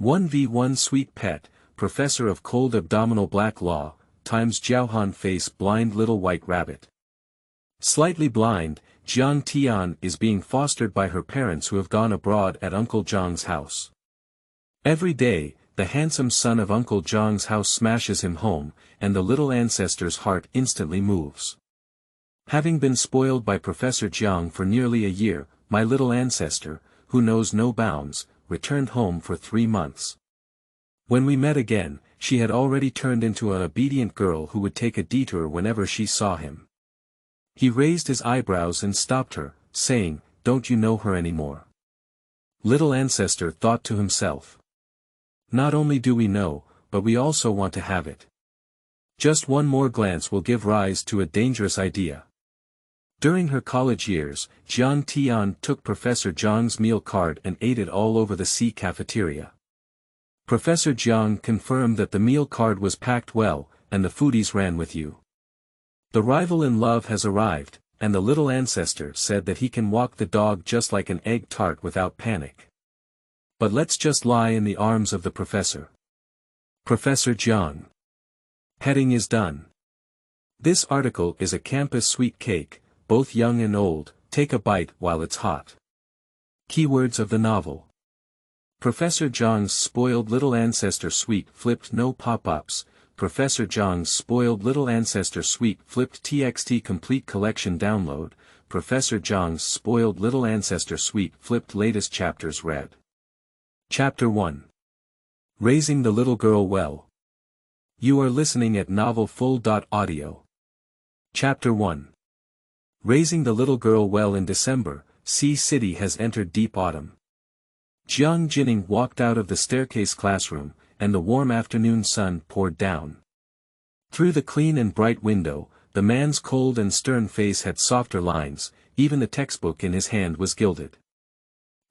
1v1 Sweet Pet, Professor of Cold Abdominal Black Law, times Jiaohan face blind little white rabbit. Slightly blind, Jiang Tian is being fostered by her parents who have gone abroad at Uncle Jiang's house. Every day, the handsome son of Uncle Jiang's house smashes him home, and the little ancestor's heart instantly moves. Having been spoiled by Professor Jiang for nearly a year, my little ancestor, who knows no bounds, returned home for 3 months. When we met again, she had already turned into an obedient girl who would take a detour whenever she saw him. He raised his eyebrows and stopped her, saying, "Don't you know her anymore?" Little ancestor thought to himself. Not only do we know, but we also want to have it. Just one more glance will give rise to a dangerous idea. During her college years, Jiang Tian took Professor Jiang's meal card and ate it all over the C cafeteria. Professor Jiang confirmed that the meal card was packed well, and the foodies ran with you. The rival in love has arrived, and the little ancestor said that he can walk the dog just like an egg tart without panic. But let's just lie in the arms of the professor. Professor Jiang. Heading is done. This article is a campus sweet cake, both young and old, take a bite while it's hot. Keywords of the novel. Professor Jiang's spoiled little ancestor sweet flipped no pop-ups. Professor Jiang's spoiled little ancestor sweet flipped TXT complete collection download. Professor Jiang's spoiled little ancestor sweet flipped latest chapters read. Chapter 1. Raising the Little Girl Well. You are listening at novelfull.audio. Chapter 1. Raising the Little Girl Well. In December, C City has entered deep autumn. Jiang Jining walked out of the staircase classroom, and the warm afternoon sun poured down. Through the clean and bright window, the man's cold and stern face had softer lines, even the textbook in his hand was gilded.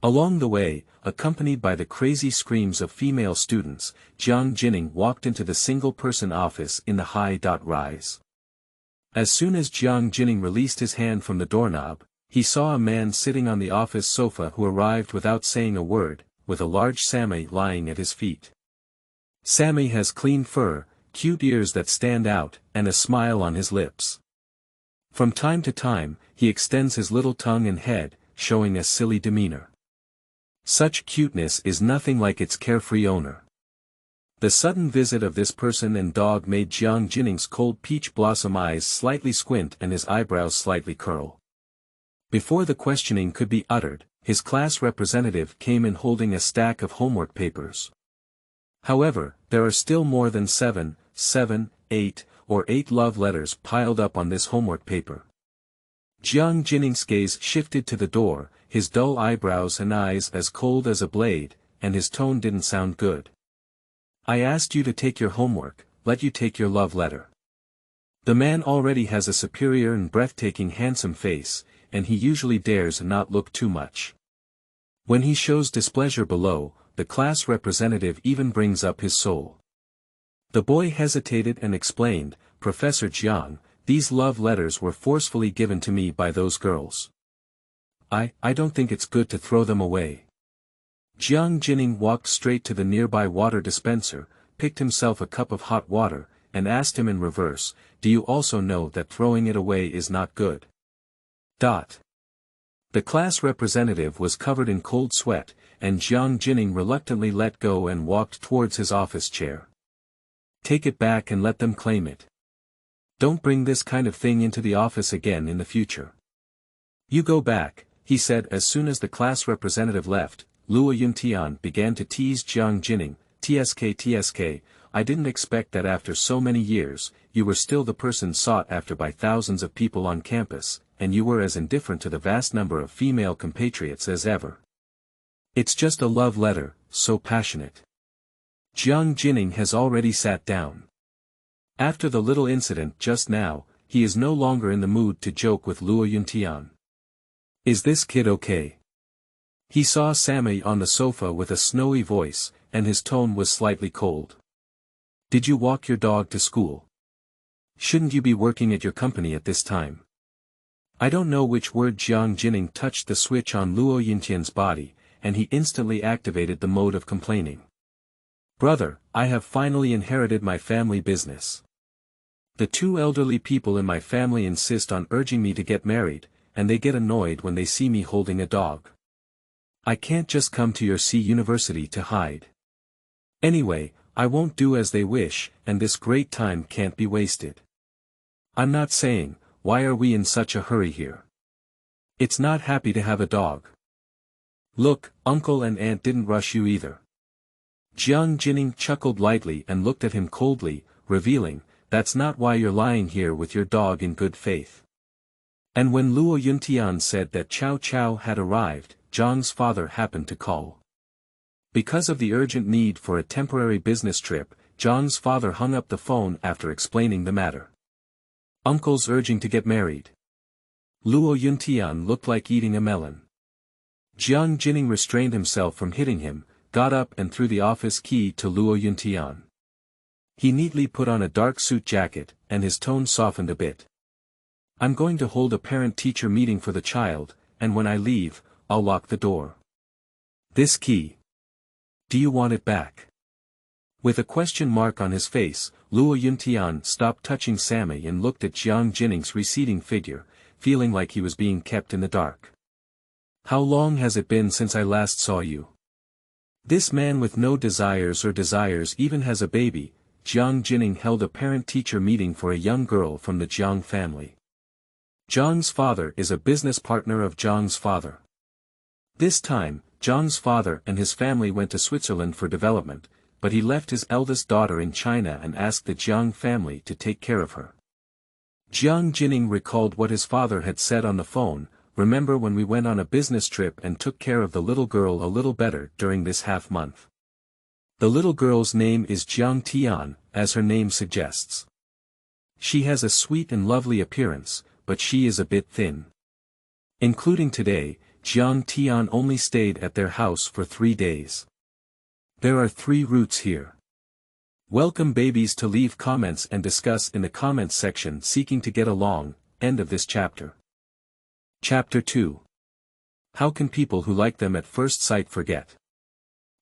Along the way, accompanied by the crazy screams of female students, Jiang Jining walked into the single-person office in the high-rise. As soon as Jiang Jining released his hand from the doorknob, he saw a man sitting on the office sofa who arrived without saying a word, with a large Sammy lying at his feet. Sammy has clean fur, cute ears that stand out, and a smile on his lips. From time to time, he extends his little tongue and head, showing a silly demeanor. Such cuteness is nothing like its carefree owner. The sudden visit of this person and dog made Jiang Jining's cold peach blossom eyes slightly squint and his eyebrows slightly curl. Before the questioning could be uttered, his class representative came in holding a stack of homework papers. However, there are still more than 7, 8, or 8 love letters piled up on this homework paper. Jiang Jining's gaze shifted to the door, his dull eyebrows and eyes as cold as a blade, and his tone didn't sound good. I asked you to take your homework, let you take your love letter. The man already has a superior and breathtaking handsome face, and he usually dares not look too much. When he shows displeasure below, the class representative even brings up his soul. The boy hesitated and explained, Professor Jiang, these love letters were forcefully given to me by those girls. I don't think it's good to throw them away. Jiang Jining walked straight to the nearby water dispenser, picked himself a cup of hot water, and asked him in reverse, do you also know that throwing it away is not good? The class representative was covered in cold sweat, and Jiang Jining reluctantly let go and walked towards his office chair. Take it back and let them claim it. Don't bring this kind of thing into the office again in the future. You go back, he said as soon as the class representative left. Luo Yuntian began to tease Jiang Jining, TSK, I didn't expect that after so many years, you were still the person sought after by thousands of people on campus, and you were as indifferent to the vast number of female compatriots as ever. It's just a love letter, so passionate. Jiang Jining has already sat down. After the little incident just now, he is no longer in the mood to joke with Luo Yuntian. Is this kid okay? He saw Sammy on the sofa with a snowy voice, and his tone was slightly cold. Did you walk your dog to school? Shouldn't you be working at your company at this time? I don't know which word. Jiang Jining touched the switch on Luo Yuntian's body, and he instantly activated the mode of complaining. Brother, I have finally inherited my family business. The two elderly people in my family insist on urging me to get married, and they get annoyed when they see me holding a dog. I can't just come to your university to hide. Anyway, I won't do as they wish, and this great time can't be wasted. I'm not saying, why are we in such a hurry here? It's not happy to have a dog. Look, uncle and aunt didn't rush you either. Jiang Jining chuckled lightly and looked at him coldly, revealing, that's not why you're lying here with your dog in good faith. And when Luo Yuntian said that Chow Chow had arrived, Jiang's father happened to call. Because of the urgent need for a temporary business trip, Jiang's father hung up the phone after explaining the matter. Uncle's urging to get married. Luo Yuntian looked like eating a melon. Jiang Jining restrained himself from hitting him, got up and threw the office key to Luo Yuntian. He neatly put on a dark suit jacket, and his tone softened a bit. I'm going to hold a parent-teacher meeting for the child, and when I leave, I'll lock the door. This key. Do you want it back? With a question mark on his face, Luo Yuntian stopped touching Sammy and looked at Jiang Jining's receding figure, feeling like he was being kept in the dark. How long has it been since I last saw you? This man with no desires even has a baby. Jiang Jining held a parent-teacher meeting for a young girl from the Jiang family. Jiang's father is a business partner of Jiang's father. This time, Jiang's father and his family went to Switzerland for development, but he left his eldest daughter in China and asked the Jiang family to take care of her. Jiang Jining recalled what his father had said on the phone, remember when we went on a business trip and took care of the little girl a little better during this half-month. The little girl's name is Jiang Tian, as her name suggests. She has a sweet and lovely appearance, but she is a bit thin. Including today, Jiang Tian only stayed at their house for 3 days. There are 3 routes here. Welcome babies to leave comments and discuss in the comments section seeking to get along. End of this chapter. Chapter 2. How can people who like them at first sight forget?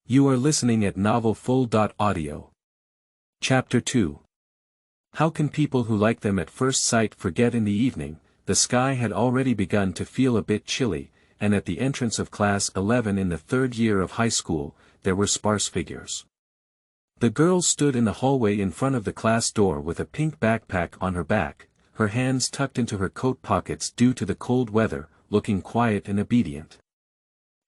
You are listening at novelfull.audio. Chapter 2. How can people who like them at first sight forget? In the evening, the sky had already begun to feel a bit chilly, and at the entrance of class 11 in the 3rd year of high school, there were sparse figures. The girl stood in the hallway in front of the class door with a pink backpack on her back, her hands tucked into her coat pockets due to the cold weather, looking quiet and obedient.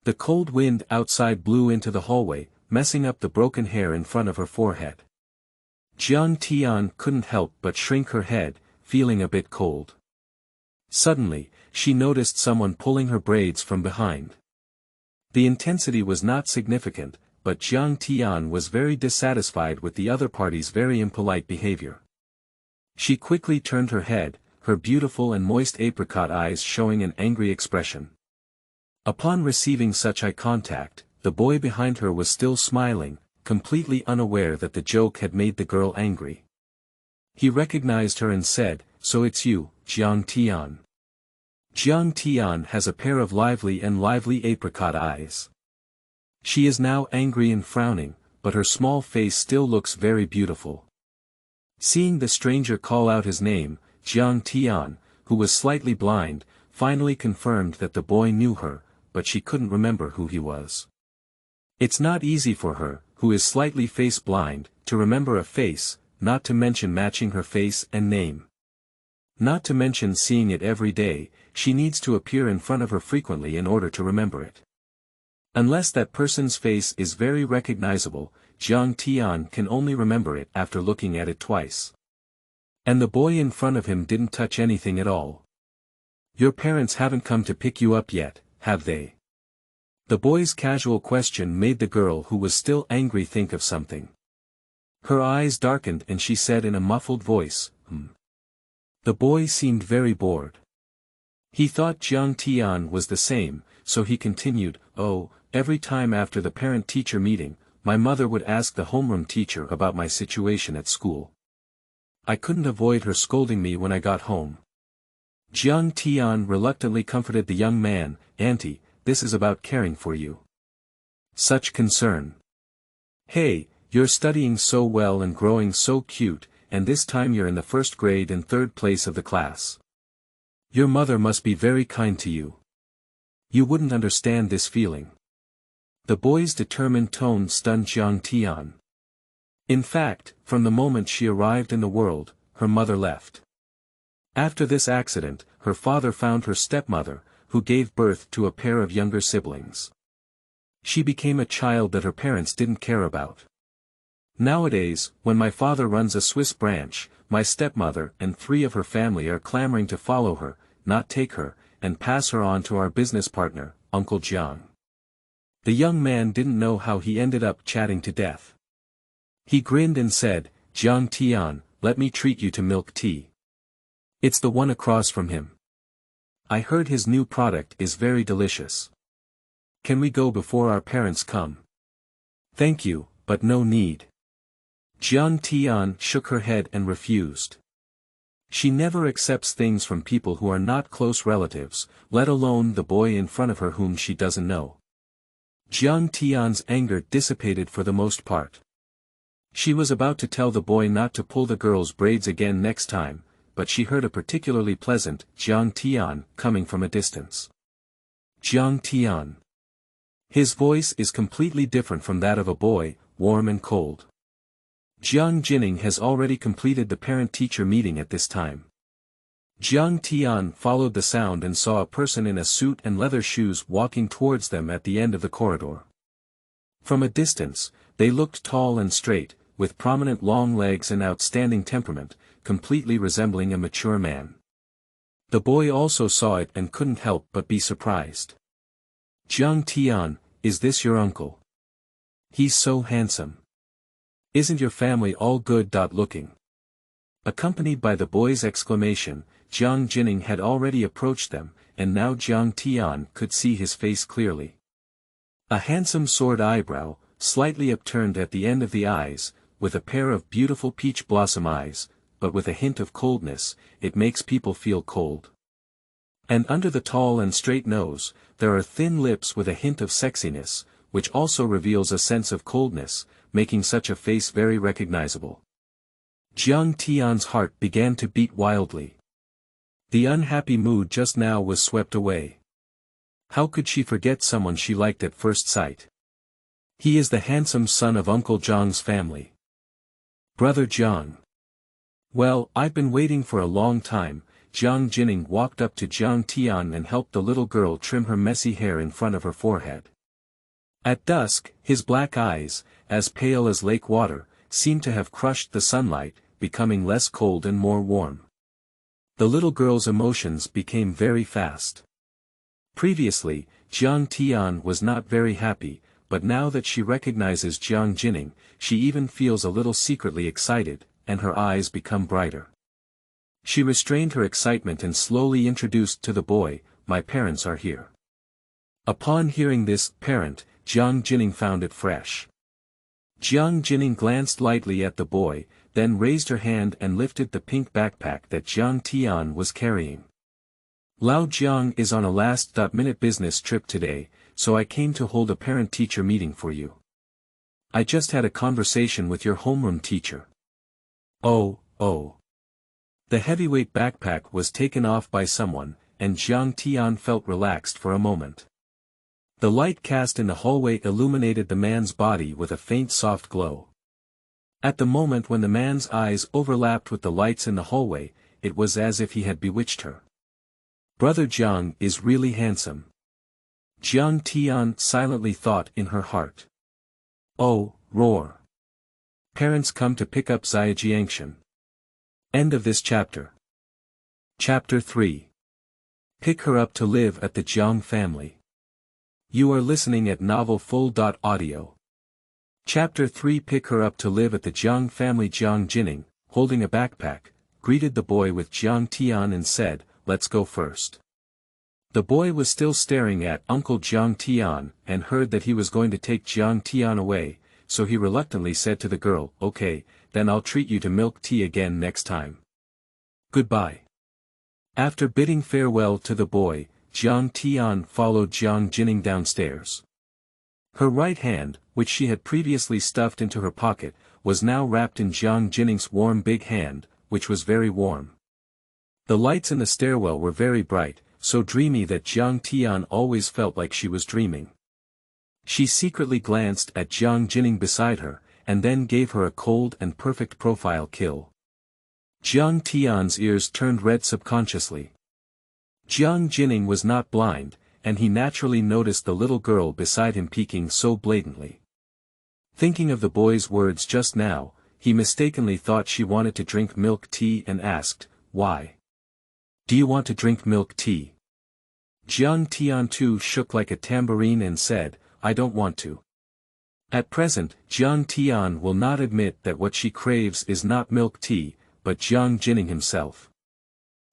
The cold wind outside blew into the hallway, messing up the broken hair in front of her forehead. Jiang Tian couldn't help but shrink her head, feeling a bit cold. Suddenly, she noticed someone pulling her braids from behind. The intensity was not significant, but Jiang Tian was very dissatisfied with the other party's very impolite behavior. She quickly turned her head, her beautiful and moist apricot eyes showing an angry expression. Upon receiving such eye contact, the boy behind her was still smiling, completely unaware that the joke had made the girl angry. He recognized her and said, "So it's you, Jiang Tian." Jiang Tian has a pair of lively apricot eyes. She is now angry and frowning, but her small face still looks very beautiful. Seeing the stranger call out his name, Jiang Tian, who was slightly blind, finally confirmed that the boy knew her, but she couldn't remember who he was. It's not easy for her, who is slightly face blind, to remember a face, not to mention matching her face and name. Not to mention seeing it every day, she needs to appear in front of her frequently in order to remember it. Unless that person's face is very recognizable, Jiang Tian can only remember it after looking at it twice. And the boy in front of him didn't touch anything at all. Your parents haven't come to pick you up yet, have they? The boy's casual question made the girl who was still angry think of something. Her eyes darkened and she said in a muffled voice, The boy seemed very bored. He thought Jiang Tian was the same, so he continued, "Oh, every time after the parent-teacher meeting, my mother would ask the homeroom teacher about my situation at school. I couldn't avoid her scolding me when I got home." Jiang Tian reluctantly comforted the young man, "Auntie, this is about caring for you. Such concern. Hey, You're studying so well and growing so cute, and this time you're in the first grade and third place of the class. Your mother must be very kind to you. You wouldn't understand this feeling. The boy's determined tone stunned Jiang Tian. In fact, from the moment she arrived in the world, her mother left. After this accident, her father found her stepmother, who gave birth to a pair of younger siblings. She became a child that her parents didn't care about. Nowadays, when my father runs a Swiss branch, my stepmother and 3 of her family are clamoring to follow her, not take her, and pass her on to our business partner, Uncle Jiang. The young man didn't know how he ended up chatting to death. He grinned and said, "Jiang Tian, let me treat you to milk tea. It's the one across from him. I heard his new product is very delicious. Can we go before our parents come?" "Thank you, but no need." Jiang Tian shook her head and refused. She never accepts things from people who are not close relatives, let alone the boy in front of her whom she doesn't know. Jiang Tian's anger dissipated for the most part. She was about to tell the boy not to pull the girl's braids again next time, but she heard a particularly pleasant Jiang Tian coming from a distance. Jiang Tian. His voice is completely different from that of a boy, warm and cold. Jiang Jining has already completed the parent-teacher meeting at this time. Jiang Tian followed the sound and saw a person in a suit and leather shoes walking towards them at the end of the corridor. From a distance, they looked tall and straight, with prominent long legs and outstanding temperament, completely resembling a mature man. The boy also saw it and couldn't help but be surprised. "Jiang Tian, is this your uncle? He's so handsome. Isn't your family all good? Looking." Accompanied by the boy's exclamation, Jiang Jining had already approached them, and now Jiang Tian could see his face clearly. A handsome sword eyebrow, slightly upturned at the end of the eyes, with a pair of beautiful peach blossom eyes, but with a hint of coldness, it makes people feel cold. And under the tall and straight nose, there are thin lips with a hint of sexiness, which also reveals a sense of coldness, making such a face very recognizable. Jiang Tian's heart began to beat wildly. The unhappy mood just now was swept away. How could she forget someone she liked at first sight? He is the handsome son of Uncle Jiang's family. Brother Jiang. Well, I've been waiting for a long time. Jiang Jining walked up to Jiang Tian and helped the little girl trim her messy hair in front of her forehead. At dusk, his black eyes, as pale as lake water, seemed to have crushed the sunlight, becoming less cold and more warm. The little girl's emotions became very fast. Previously, Jiang Tian was not very happy, but now that she recognizes Jiang Jining, she even feels a little secretly excited, and her eyes become brighter. She restrained her excitement and slowly introduced to the boy, "My parents are here." Upon hearing this, parent, Jiang Jining found it fresh. Jiang Jining glanced lightly at the boy, then raised her hand and lifted the pink backpack that Jiang Tian was carrying. "Lao Jiang is on a last-minute business trip today, so I came to hold a parent-teacher meeting for you. I just had a conversation with your homeroom teacher." Oh. The heavyweight backpack was taken off by someone, and Jiang Tian felt relaxed for a moment. The light cast in the hallway illuminated the man's body with a faint soft glow. At the moment when the man's eyes overlapped with the lights in the hallway, it was as if he had bewitched her. Brother Jiang is really handsome. Jiang Tian silently thought in her heart. Oh, roar. Parents come to pick up Jiangshan. End of this chapter. Chapter 3. Pick her up to live at the Jiang family. You are listening at Novel Full.audio. Chapter 3. Pick her up to live at the Jiang family. Jiang Jining, holding a backpack, greeted the boy with Jiang Tian and said, "Let's go first." The boy was still staring at Uncle Jiang Tian and heard that he was going to take Jiang Tian away, so he reluctantly said to the girl, "Okay, then I'll treat you to milk tea again next time. Goodbye." After bidding farewell to the boy, Jiang Tian followed Jiang Jining downstairs. Her right hand, which she had previously stuffed into her pocket, was now wrapped in Jiang Jinning's warm big hand, which was very warm. The lights in the stairwell were very bright, so dreamy that Jiang Tian always felt like she was dreaming. She secretly glanced at Jiang Jinning beside her, and then gave her a cold and perfect profile kill. Jiang Tian's ears turned red subconsciously. Jiang Jinning was not blind, and he naturally noticed the little girl beside him peeking so blatantly. Thinking of the boy's words just now, he mistakenly thought she wanted to drink milk tea and asked, "Why? Do you want to drink milk tea?" Jiang Tian too shook like a tambourine and said, "I don't want to." At present, Jiang Tian will not admit that what she craves is not milk tea, but Jiang Jinning himself.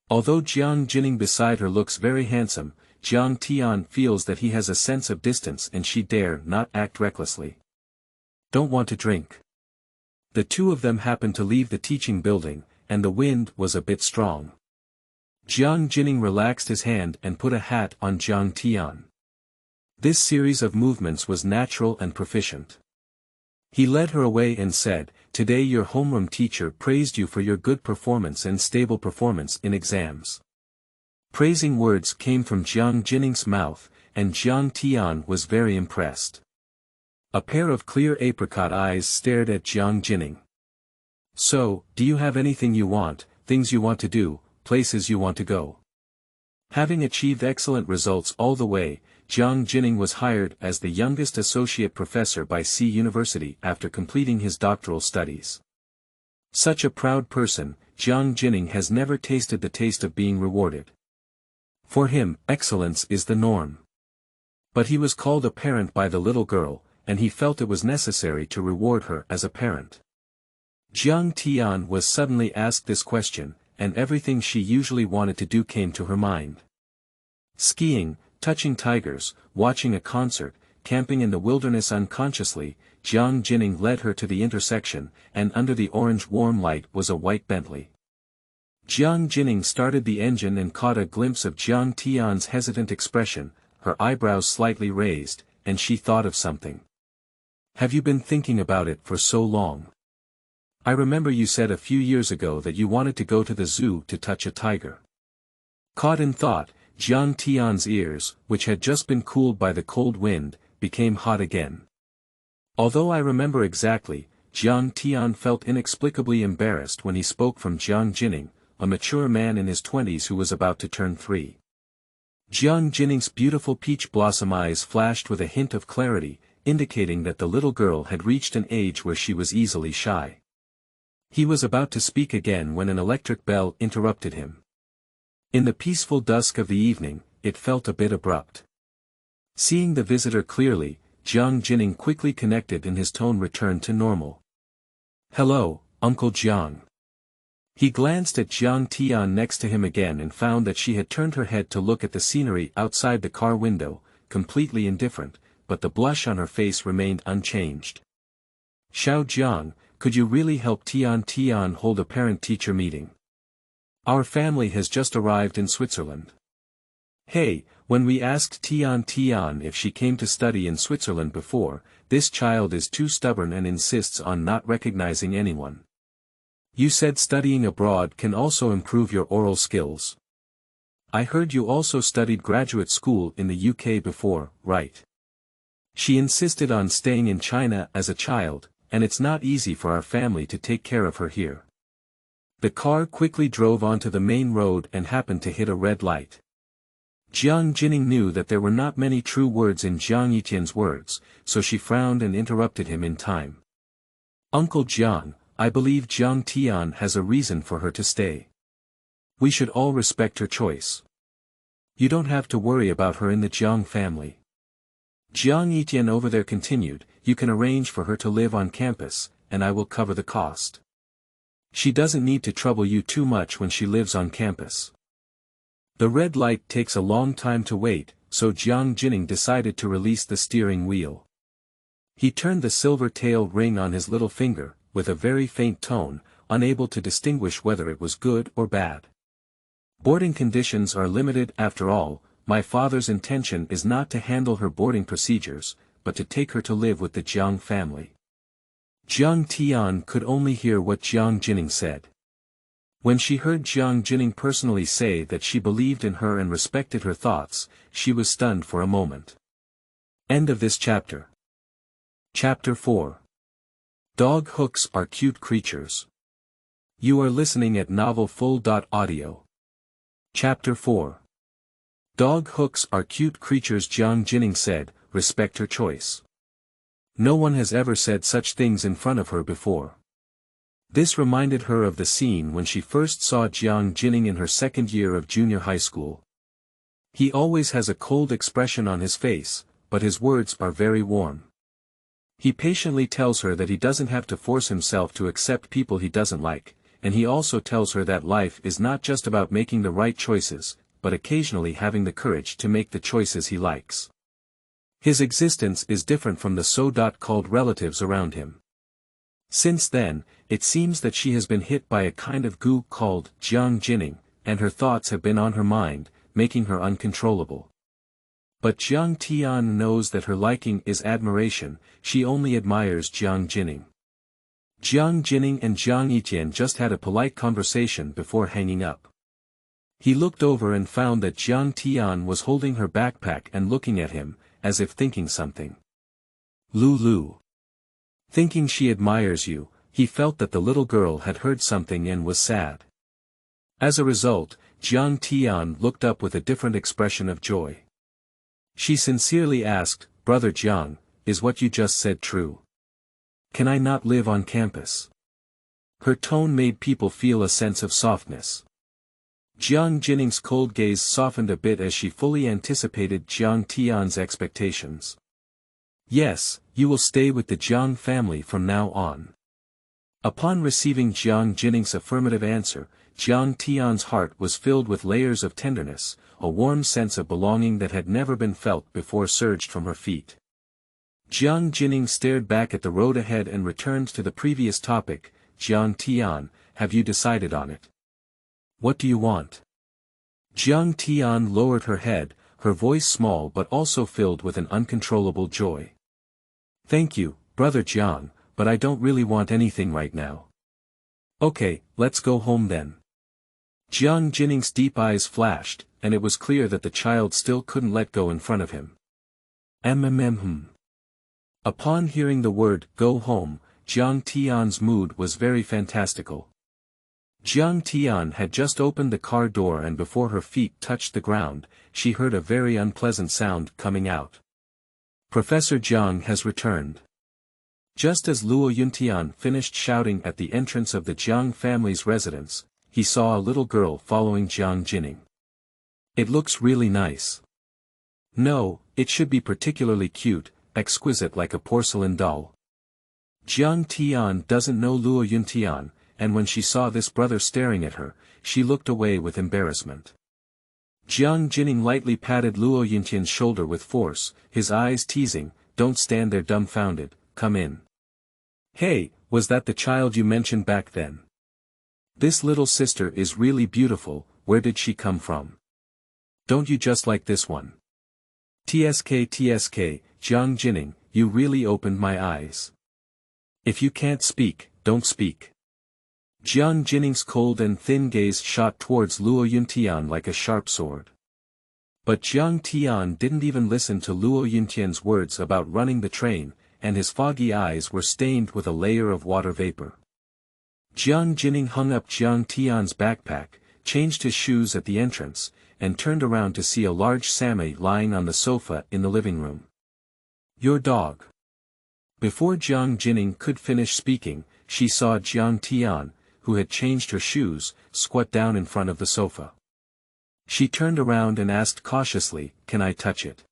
Although Jiang Jinning beside her looks very handsome, Jiang Tian feels that he has a sense of distance and she dare not act recklessly. "Don't want to drink." The two of them happened to leave the teaching building, and the wind was a bit strong. Jiang Jinning relaxed his hand and put a hat on Jiang Tian. This series of movements was natural and proficient. He led her away and said, "Today your homeroom teacher praised you for your good performance and stable performance in exams." Praising words came from Jiang Jinning's mouth, and Jiang Tian was very impressed. A pair of clear apricot eyes stared at Jiang Jinning. "So, do you have anything you want, things you want to do, places you want to go?" Having achieved excellent results all the way, Jiang Jinning was hired as the youngest associate professor by C University after completing his doctoral studies. Such a proud person, Jiang Jinning has never tasted the taste of being rewarded. For him, excellence is the norm. But he was called a parent by the little girl, and he felt it was necessary to reward her as a parent. Jiang Tian was suddenly asked this question, and everything she usually wanted to do came to her mind. Skiing, touching tigers, watching a concert, camping in the wilderness. Unconsciously, Jiang Jinning led her to the intersection, and under the orange warm light was a white Bentley. Jiang Jinning started the engine and caught a glimpse of Jiang Tian's hesitant expression, her eyebrows slightly raised, and she thought of something. "Have you been thinking about it for so long? I remember you said a few years ago that you wanted to go to the zoo to touch a tiger." Caught in thought, Jiang Tian's ears, which had just been cooled by the cold wind, became hot again. "Although I remember exactly," Jiang Tian felt inexplicably embarrassed when he spoke from Jiang Jinning, a mature man in his 20s who was about to turn 3. Jiang Jinning's beautiful peach blossom eyes flashed with a hint of clarity, indicating that the little girl had reached an age where she was easily shy. He was about to speak again when an electric bell interrupted him. In the peaceful dusk of the evening, it felt a bit abrupt. Seeing the visitor clearly, Jiang Jinning quickly connected and his tone returned to normal. "Hello, Uncle Jiang." He glanced at Jiang Tian next to him again and found that she had turned her head to look at the scenery outside the car window, completely indifferent, but the blush on her face remained unchanged. "Xiao Jiang, could you really help Tian Tian hold a parent-teacher meeting? Our family has just arrived in Switzerland." Hey, when we asked Tian Tian if she came to study in Switzerland before, this child is too stubborn and insists on not recognizing anyone. "You said studying abroad can also improve your oral skills. I heard you also studied graduate school in the UK before, right?" She insisted on staying in China as a child, and it's not easy for our family to take care of her here. The car quickly drove onto the main road and happened to hit a red light. Jiang Jinning knew that there were not many true words in Jiang Tian's words, so she frowned and interrupted him in time. "Uncle Jiang, I believe Jiang Tian has a reason for her to stay. We should all respect her choice. You don't have to worry about her in the Jiang family." Jiang Tian over there continued, "You can arrange for her to live on campus, and I will cover the cost. She doesn't need to trouble you too much when she lives on campus." The red light takes a long time to wait, so Jiang Jinning decided to release the steering wheel. He turned the silver tail ring on his little finger, with a very faint tone, unable to distinguish whether it was good or bad. "Boarding conditions are limited after all. My father's intention is not to handle her boarding procedures, but to take her to live with the Jiang family. Jiang Tian could only hear what Jiang Jining said. When she heard Jiang Jining personally say that she believed in her and respected her thoughts, she was stunned for a moment. End of this chapter. Chapter 4. Dog hooks are cute creatures. You are listening at novelfull.audio. Chapter 4. Dog hooks are cute creatures. Jiang Jining said, respect her choice. No one has ever said such things in front of her before. This reminded her of the scene when she first saw Jiang Jining in her second year of junior high school. He always has a cold expression on his face, but his words are very warm. He patiently tells her that he doesn't have to force himself to accept people he doesn't like, and he also tells her that life is not just about making the right choices, but occasionally having the courage to make the choices he likes. His existence is different from the so-called relatives around him. Since then, it seems that she has been hit by a kind of goo called Jiang Jining, and her thoughts have been on her mind, making her uncontrollable. But Jiang Tian knows that her liking is admiration, she only admires Jiang Jining. Jiang Jining and Jiang Tian just had a polite conversation before hanging up. He looked over and found that Jiang Tian was holding her backpack and looking at him, as if thinking something. Lulu. Thinking she admires you, he felt that the little girl had heard something and was sad. As a result, Jiang Tian looked up with a different expression of joy. She sincerely asked, Brother Jiang, is what you just said true? Can I not live on campus? Her tone made people feel a sense of softness. Jiang Jining's cold gaze softened a bit as she fully anticipated Jiang Tian's expectations. Yes, you will stay with the Jiang family from now on. Upon receiving Jiang Jining's affirmative answer, Jiang Tian's heart was filled with layers of tenderness, a warm sense of belonging that had never been felt before surged from her feet. Jiang Jining stared back at the road ahead and returned to the previous topic. Jiang Tian, have you decided on it? What do you want? Jiang Tian lowered her head, her voice small but also filled with an uncontrollable joy. Thank you, Brother Jiang, but I don't really want anything right now. Okay, let's go home then. Jiang Jining's deep eyes flashed, and it was clear that the child still couldn't let go in front of him. Upon hearing the word, go home, Jiang Tian's mood was very fantastical. Jiang Tian had just opened the car door and before her feet touched the ground, she heard a very unpleasant sound coming out. Professor Jiang has returned. Just as Luo Yuntian finished shouting at the entrance of the Jiang family's residence, he saw a little girl following Jiang Jining. It looks really nice. No, it should be particularly cute, exquisite like a porcelain doll. Jiang Tian doesn't know Luo Yuntian, and when she saw this brother staring at her, she looked away with embarrassment. Jiang Jining lightly patted Luo Yuntian's shoulder with force, his eyes teasing, don't stand there dumbfounded, come in. Hey, was that the child you mentioned back then? This little sister is really beautiful, where did she come from? Don't you just like this one? TSK, Jiang Jining, you really opened my eyes. If you can't speak, don't speak. Jiang Jining's cold and thin gaze shot towards Luo Yuntian like a sharp sword. But Jiang Tian didn't even listen to Luo Yuntian's words about running the train, and his foggy eyes were stained with a layer of water vapor. Jiang Jining hung up Jiang Tian's backpack, changed his shoes at the entrance, and turned around to see a large Sammy lying on the sofa in the living room. Your dog. Before Jiang Jining could finish speaking, she saw Jiang Tian, who had changed her shoes, squat down in front of the sofa. She turned around and asked cautiously, can I touch it?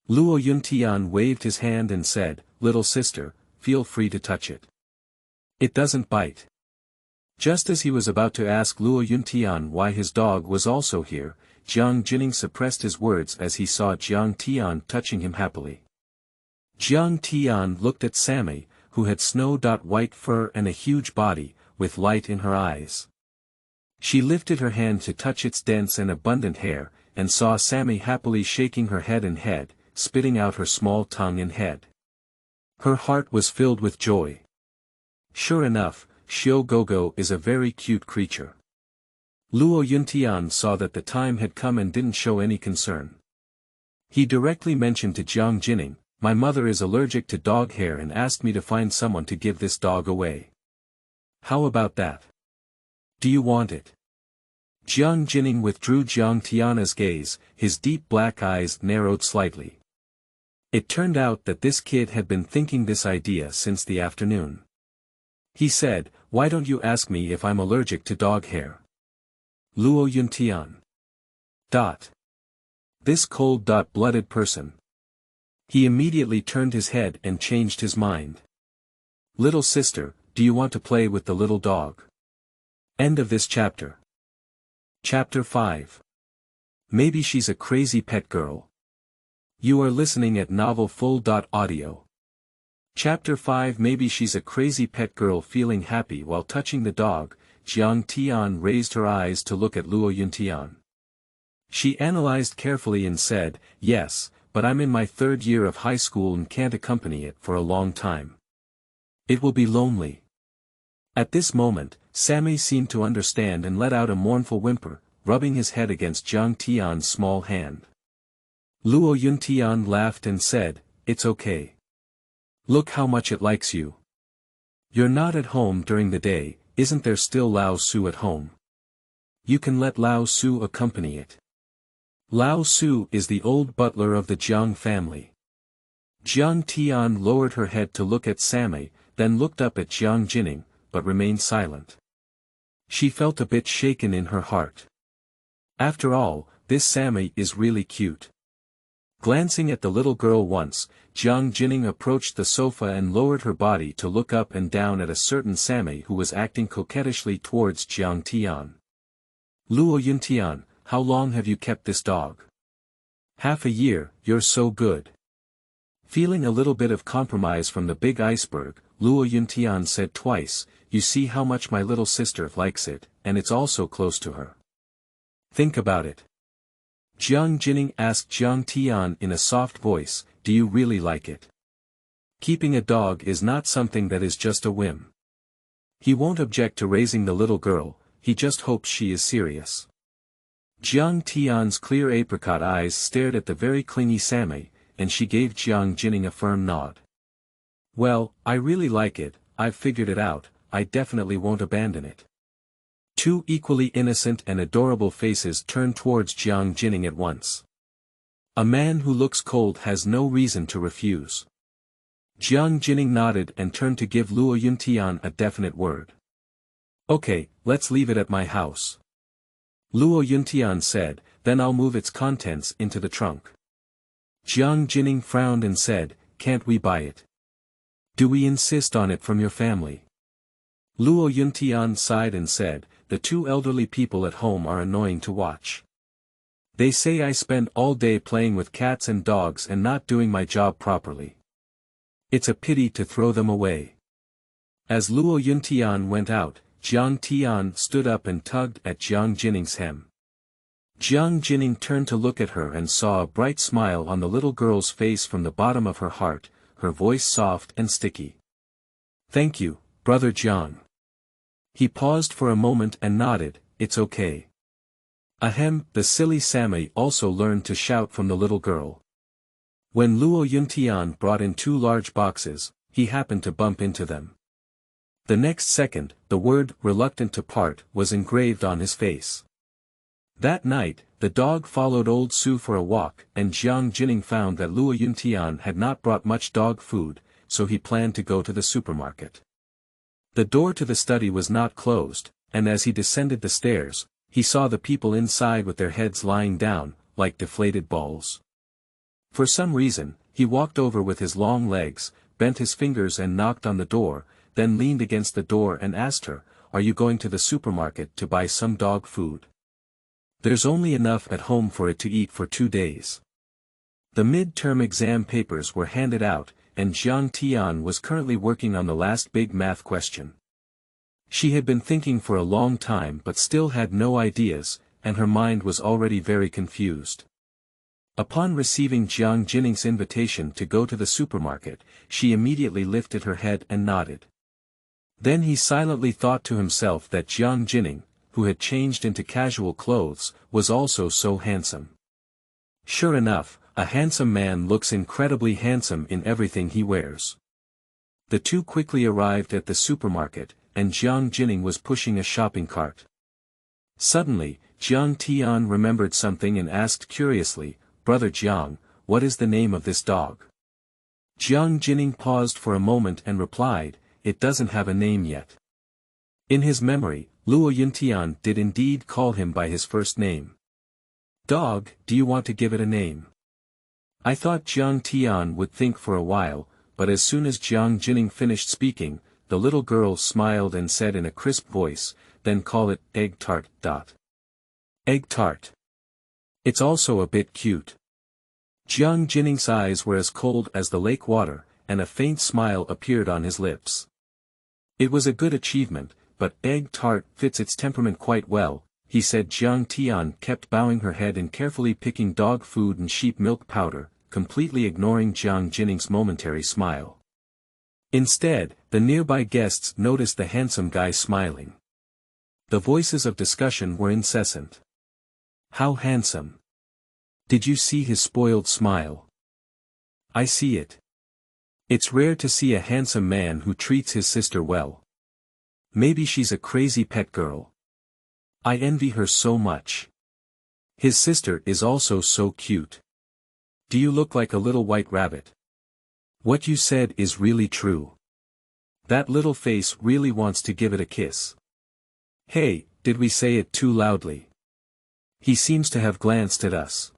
Luo Yuntian waved his hand and said, little sister, feel free to touch it. It doesn't bite. Just as he was about to ask Luo Yuntian why his dog was also here, Jiang Jining suppressed his words as he saw Jiang Tian touching him happily. Jiang Tian looked at Sammy, who had snow-white fur and a huge body, with light in her eyes. She lifted her hand to touch its dense and abundant hair, and saw Sammy happily shaking her head and head, spitting out her small tongue and head. Her heart was filled with joy. Sure enough, Xiao Gogo is a very cute creature. Luo Yuntian saw that the time had come and didn't show any concern. He directly mentioned to Jiang Jining, "My mother is allergic to dog hair and asked me to find someone to give this dog away. How about that? Do you want it?" Jiang Jining withdrew Jiang Tian's gaze, his deep black eyes narrowed slightly. It turned out that this kid had been thinking this idea since the afternoon. He said, "Why don't you ask me if I'm allergic to dog hair?" Luo Yuntian. This cold-blooded person. He immediately turned his head and changed his mind. "Little sister, do you want to play with the little dog?" End of this chapter. Chapter 5. Maybe she's a crazy pet girl. You are listening at novelfull.audio. Chapter 5. Maybe she's a crazy pet girl. Feeling happy while touching the dog, Jiang Tian raised her eyes to look at Luo Yuntian. She analyzed carefully and said, "Yes, but I'm in my 3rd year of high school and can't accompany it for a long time. It will be lonely." At this moment, Sammy seemed to understand and let out a mournful whimper, rubbing his head against Jiang Tian's small hand. Luo Yuntian laughed and said, "It's okay. Look how much it likes you. You're not at home during the day, isn't there still Lao Su at home? You can let Lao Su accompany it." Lao Su is the old butler of the Jiang family. Jiang Tian lowered her head to look at Sammy, then looked up at Jiang Jining, but remained silent. She felt a bit shaken in her heart. After all, this Sammy is really cute. Glancing at the little girl once, Jiang Jining approached the sofa and lowered her body to look up and down at a certain Sammy who was acting coquettishly towards Jiang Tian. "Luo Yuntian, how long have you kept this dog?" "Half a year, you're so good." Feeling a little bit of compromise from the big iceberg, Luo Yuntian said twice, "You see how much my little sister likes it, and it's also close to her. Think about it." Jiang Jining asked Jiang Tian in a soft voice, "Do you really like it?" Keeping a dog is not something that is just a whim. He won't object to raising the little girl, he just hopes she is serious. Jiang Tian's clear apricot eyes stared at the very clingy Sammy, and she gave Jiang Jining a firm nod. "Well, I really like it, I've figured it out, I definitely won't abandon it." Two equally innocent and adorable faces turned towards Jiang Jining at once. A man who looks cold has no reason to refuse. Jiang Jining nodded and turned to give Luo Yuntian a definite word. "Okay, let's leave it at my house." Luo Yuntian said, "Then I'll move its contents into the trunk." Jiang Jining frowned and said, "Can't we buy it? Do we insist on it from your family?" Luo Yuntian sighed and said, "The two elderly people at home are annoying to watch. They say I spend all day playing with cats and dogs and not doing my job properly. It's a pity to throw them away." As Luo Yuntian went out, Jiang Tian stood up and tugged at Jiang Jining's hem. Jiang Jining turned to look at her and saw a bright smile on the little girl's face from the bottom of her heart, her voice soft and sticky. "Thank you, Brother Jiang." He paused for a moment and nodded, "It's okay." Ahem, the silly Sammy also learned to shout from the little girl. When Luo Yuntian brought in 2 large boxes, he happened to bump into them. The next second, the word "reluctant to part" was engraved on his face. That night, the dog followed old Su for a walk, and Jiang Jining found that Luo Yuntian had not brought much dog food, so he planned to go to the supermarket. The door to the study was not closed, and as he descended the stairs, he saw the people inside with their heads lying down, like deflated balls. For some reason, he walked over with his long legs, bent his fingers and knocked on the door, then leaned against the door and asked her, "Are you going to the supermarket to buy some dog food? There's only enough at home for it to eat for 2 days." The mid-term exam papers were handed out, and Jiang Tian was currently working on the last big math question. She had been thinking for a long time but still had no ideas, and her mind was already very confused. Upon receiving Jiang Jinning's invitation to go to the supermarket, she immediately lifted her head and nodded. Then he silently thought to himself that Jiang Jinning, who had changed into casual clothes, was also so handsome. Sure enough, a handsome man looks incredibly handsome in everything he wears. The two quickly arrived at the supermarket, and Jiang Jinning was pushing a shopping cart. Suddenly, Jiang Tian remembered something and asked curiously, "Brother Jiang, what is the name of this dog?" Jiang Jinning paused for a moment and replied, "It doesn't have a name yet." In his memory, Luo Yuntian did indeed call him by his first name. "Dog, do you want to give it a name?" I thought Jiang Tian would think for a while, but as soon as Jiang Jinning finished speaking, the little girl smiled and said in a crisp voice, "Then call it Egg Tart. Egg Tart. It's also a bit cute." Jiang Jinning's eyes were as cold as the lake water, and a faint smile appeared on his lips. It was a good achievement, but Egg Tart fits its temperament quite well, he said. Jiang Tian kept bowing her head and carefully picking dog food and sheep milk powder, completely ignoring Jiang Jinning's momentary smile. Instead, the nearby guests noticed the handsome guy smiling. The voices of discussion were incessant. "How handsome! Did you see his spoiled smile?" "I see it. It's rare to see a handsome man who treats his sister well. Maybe she's a crazy pet girl. I envy her so much. His sister is also so cute. Do you look like a little white rabbit? What you said is really true. That little face really wants to give it a kiss. Hey, did we say it too loudly? He seems to have glanced at us."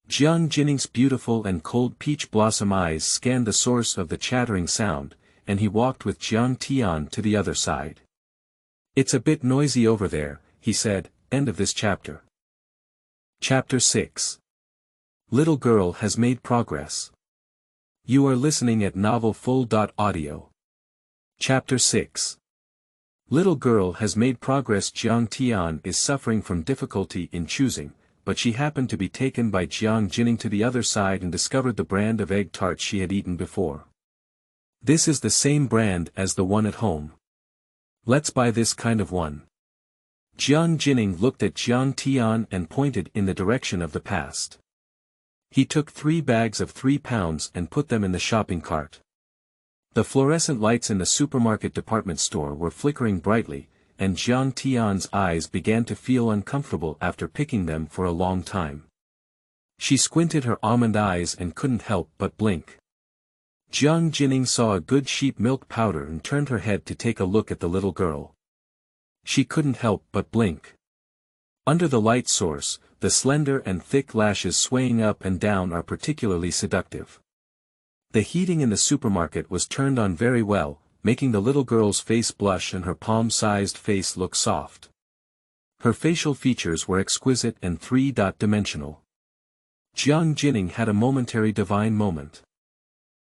Jiang Jinning's beautiful and cold peach blossom eyes scanned the source of the chattering sound, and he walked with Jiang Tian to the other side. "It's a bit noisy over there," he said. End of this chapter. Chapter 6. Little Girl Has Made Progress. You are listening at novelfull.audio. Chapter 6. Little Girl Has Made Progress. Jiang Tian is suffering from difficulty in choosing, but she happened to be taken by Jiang Jinning to the other side and discovered the brand of egg tarts she had eaten before. "This is the same brand as the one at home. Let's buy this kind of one." Jiang Jinning looked at Jiang Tian and pointed in the direction of the past. He took 3 bags of 3 pounds and put them in the shopping cart. The fluorescent lights in the supermarket department store were flickering brightly, and Jiang Tian's eyes began to feel uncomfortable after picking them for a long time. She squinted her almond eyes and couldn't help but blink. Jiang Jinning saw a good sheep milk powder and turned her head to take a look at the little girl. She couldn't help but blink. Under the light source, the slender and thick lashes swaying up and down are particularly seductive. The heating in the supermarket was turned on very well, making the little girl's face blush and her palm-sized face look soft. Her facial features were exquisite and three-dimensional. Jiang Jinning had a momentary divine moment.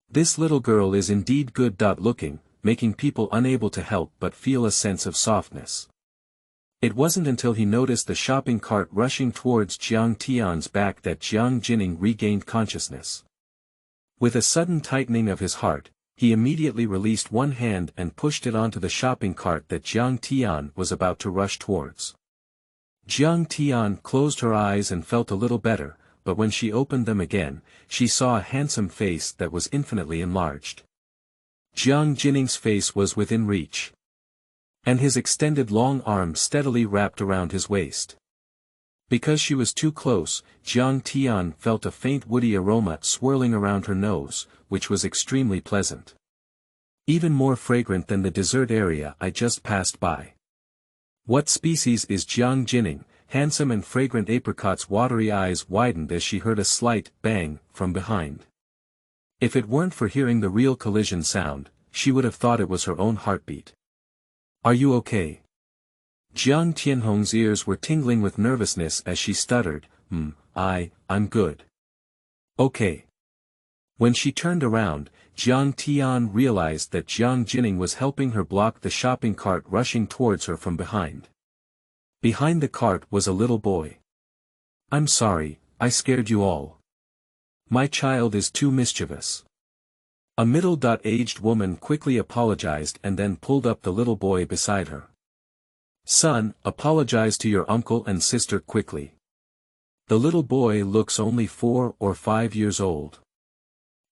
This little girl is indeed good-looking, making people unable to help but feel a sense of softness. It wasn't until he noticed the shopping cart rushing towards Jiang Tian's back that Jiang Jinning regained consciousness. With a sudden tightening of his heart, he immediately released one hand and pushed it onto the shopping cart that Jiang Tian was about to rush towards. Jiang Tian closed her eyes and felt a little better, but when she opened them again, she saw a handsome face that was infinitely enlarged. Jiang Jinning's face was within reach. And his extended long arm steadily wrapped around his waist. Because she was too close, Jiang Tian felt a faint woody aroma swirling around her nose, which was extremely pleasant. Even more fragrant than the dessert area I just passed by. What species is Jiang Jinning? Handsome and fragrant apricot's watery eyes widened as she heard a slight bang from behind. If it weren't for hearing the real collision sound, she would have thought it was her own heartbeat. "Are you okay?" Jiang Tianhong's ears were tingling with nervousness as she stuttered, I'm good. Okay." When she turned around, Jiang Tian realized that Jiang Jinning was helping her block the shopping cart rushing towards her from behind. Behind the cart was a little boy. "I'm sorry, I scared you all." My child is too mischievous. A middle-aged woman quickly apologized and then pulled up the little boy beside her. Son, apologize to your uncle and sister quickly. The little boy looks only 4 or 5 years old.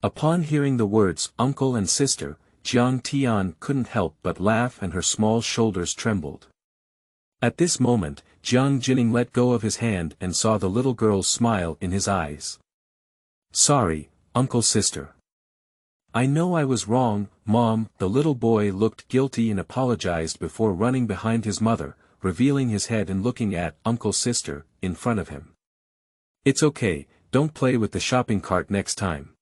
Upon hearing the words uncle and sister, Jiang Tian couldn't help but laugh and her small shoulders trembled. At this moment, Jiang Jining let go of his hand and saw the little girl's smile in his eyes. Sorry, uncle sister. I know I was wrong, Mom. The little boy looked guilty and apologized before running behind his mother, revealing his head and looking at Uncle Sister in front of him. It's okay, don't play with the shopping cart next time.